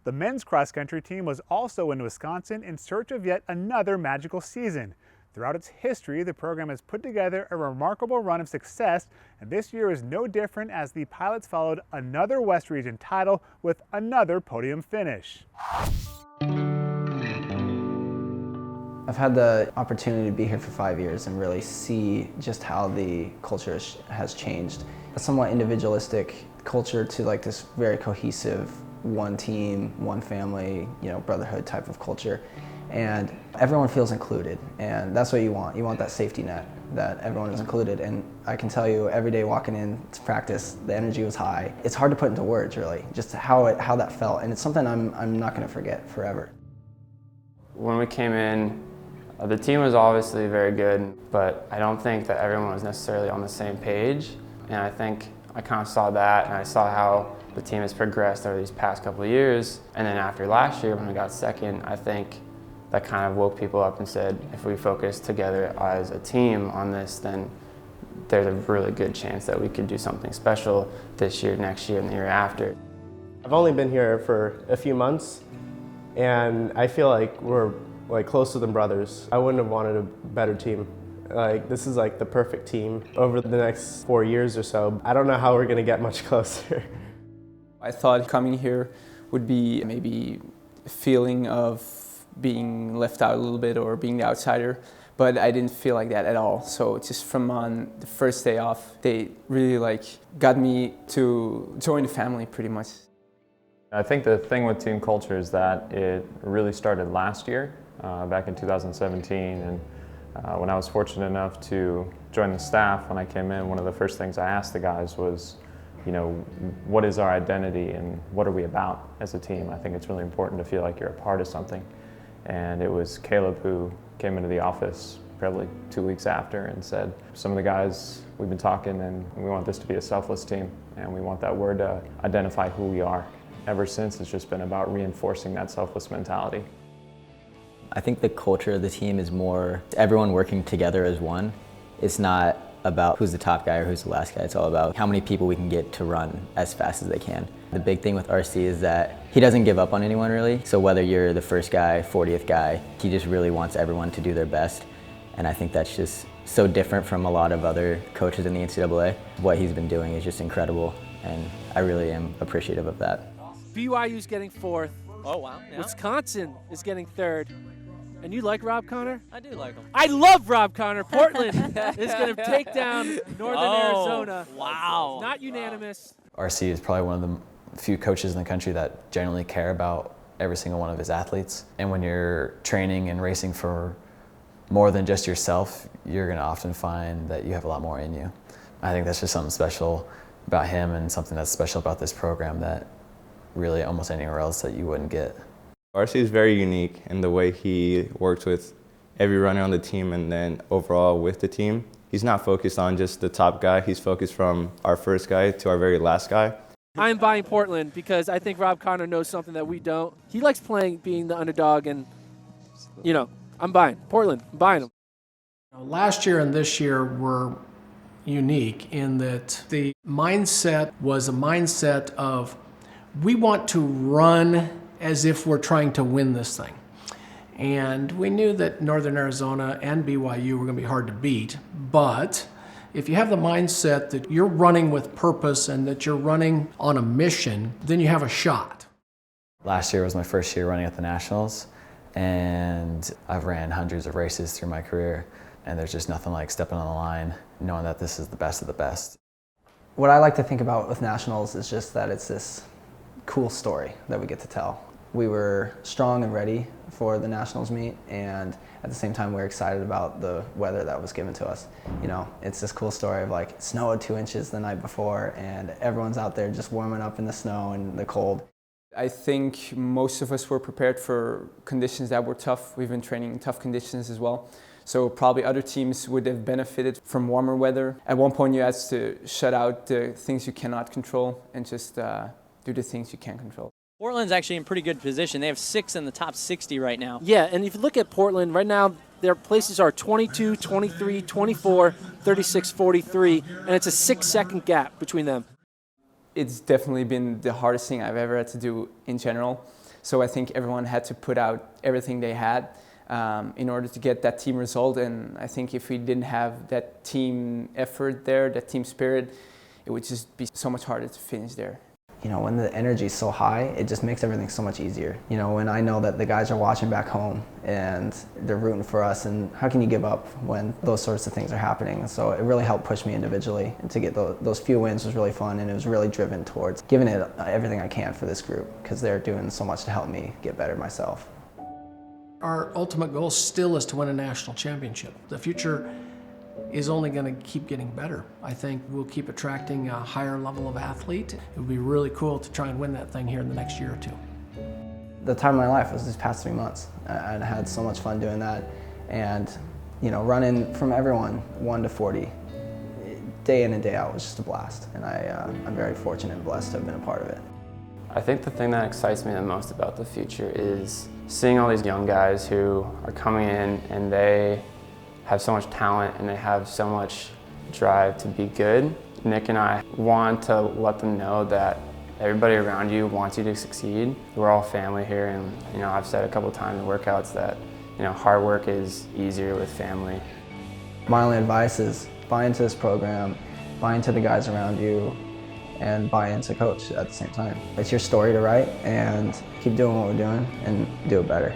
The men's cross-country team was also in Wisconsin in search of yet another magical season. Throughout its history, the program has put together a remarkable run of success, and this year is no different as the Pilots followed another West Region title with another podium finish. I've had the opportunity to be here for 5 years and really see just how the culture has changed. A somewhat individualistic culture to like this very cohesive, one team, one family, brotherhood type of culture. And everyone feels included, and that's what you want. You want that safety net, that everyone is included. And I can tell you, every day walking in to practice, the energy was high. It's hard to put into words, really, just how that felt. And it's something I'm not going to forget forever. When we came in, the team was obviously very good, but I don't think that everyone was necessarily on the same page. And I think I kind of saw that, and I saw how the team has progressed over these past couple of years. And then after last year, when we got second, I think that kind of woke people up and said, if we focus together as a team on this, then there's a really good chance that we could do something special this year, next year, and the year after. I've only been here for a few months, and I feel like we're closer than brothers. I wouldn't have wanted a better team. This is like the perfect team over the next 4 years or so. I don't know how we're gonna get much closer. I thought coming here would be maybe a feeling of being left out a little bit or being the outsider, but I didn't feel like that at all. So just from on the first day off, they really got me to join the family pretty much. I think the thing with team culture is that it really started last year, back in 2017, and when I was fortunate enough to join the staff, when I came in, one of the first things I asked the guys was, what is our identity and what are we about as a team? I think it's really important to feel like you're a part of something. And it was Caleb who came into the office probably 2 weeks after and said, some of the guys, we've been talking and we want this to be a selfless team and we want that word to identify who we are. Ever since, it's just been about reinforcing that selfless mentality. I think the culture of the team is more everyone working together as one. It's not about who's the top guy or who's the last guy. It's all about how many people we can get to run as fast as they can. The big thing with RC is that he doesn't give up on anyone really. So whether you're the first guy, 40th guy, he just really wants everyone to do their best. And I think that's just so different from a lot of other coaches in the NCAA. What he's been doing is just incredible, and I really am appreciative of that. BYU's getting 4th. Oh, wow. Yeah. Wisconsin is getting 3rd. And you like Rob Connor? I do like him. I love Rob Connor. Portland is going to take down Northern Arizona. Wow. Not unanimous. RC is probably one of the few coaches in the country that genuinely care about every single one of his athletes. And when you're training and racing for more than just yourself, you're going to often find that you have a lot more in you. I think that's just something special about him and something that's special about this program that really almost anywhere else that you wouldn't get. RC is very unique in the way he works with every runner on the team and then overall with the team. He's not focused on just the top guy. He's focused from our first guy to our very last guy. I'm buying Portland because I think Rob Connor knows something that we don't. He likes being the underdog, and, I'm buying Portland. I'm buying them. Last year and this year were unique in that the mindset was a mindset of we want to run as if we're trying to win this thing. And we knew that Northern Arizona and BYU were going to be hard to beat, but if you have the mindset that you're running with purpose and that you're running on a mission, then you have a shot. Last year was my first year running at the Nationals, and I've ran hundreds of races through my career, and there's just nothing like stepping on the line, knowing that this is the best of the best. What I like to think about with Nationals is just that it's this cool story that we get to tell. We were strong and ready for the Nationals meet, and at the same time we were excited about the weather that was given to us. It's this cool story of it snowed 2 inches the night before and everyone's out there just warming up in the snow and the cold. I think most of us were prepared for conditions that were tough. We've been training in tough conditions as well. So probably other teams would have benefited from warmer weather. At one point you had to shut out the things you cannot control and just do the things you can control. Portland's actually in pretty good position. They have 6 in the top 60 right now. Yeah, and if you look at Portland, right now their places are 22, 23, 24, 36, 43, and it's a 6-second gap between them. It's definitely been the hardest thing I've ever had to do in general. So I think everyone had to put out everything they had in order to get that team result. And I think if we didn't have that team effort there, that team spirit, it would just be so much harder to finish there. You know, when the energy is so high, it just makes everything so much easier. You know, when I know that the guys are watching back home and they're rooting for us, and how can you give up when those sorts of things are happening? So it really helped push me individually, and to get those few wins was really fun, and it was really driven towards giving it everything I can for this group, because they're doing so much to help me get better myself. Our ultimate goal still is to win a national championship. The future is only going to keep getting better. I think we'll keep attracting a higher level of athlete. It would be really cool to try and win that thing here in the next year or two. The time of my life was these past 3 months. I had so much fun doing that, and you know, running from everyone 1 to 40, day in and day out was just a blast, and I'm very fortunate and blessed to have been a part of it. I think the thing that excites me the most about the future is seeing all these young guys who are coming in and they have so much talent and they have so much drive to be good. Nick and I want to let them know that everybody around you wants you to succeed. We're all family here, and you know, I've said a couple times in workouts that hard work is easier with family. My only advice is buy into this program, buy into the guys around you, and buy into coach at the same time. It's your story to write, and keep doing what we're doing and do it better.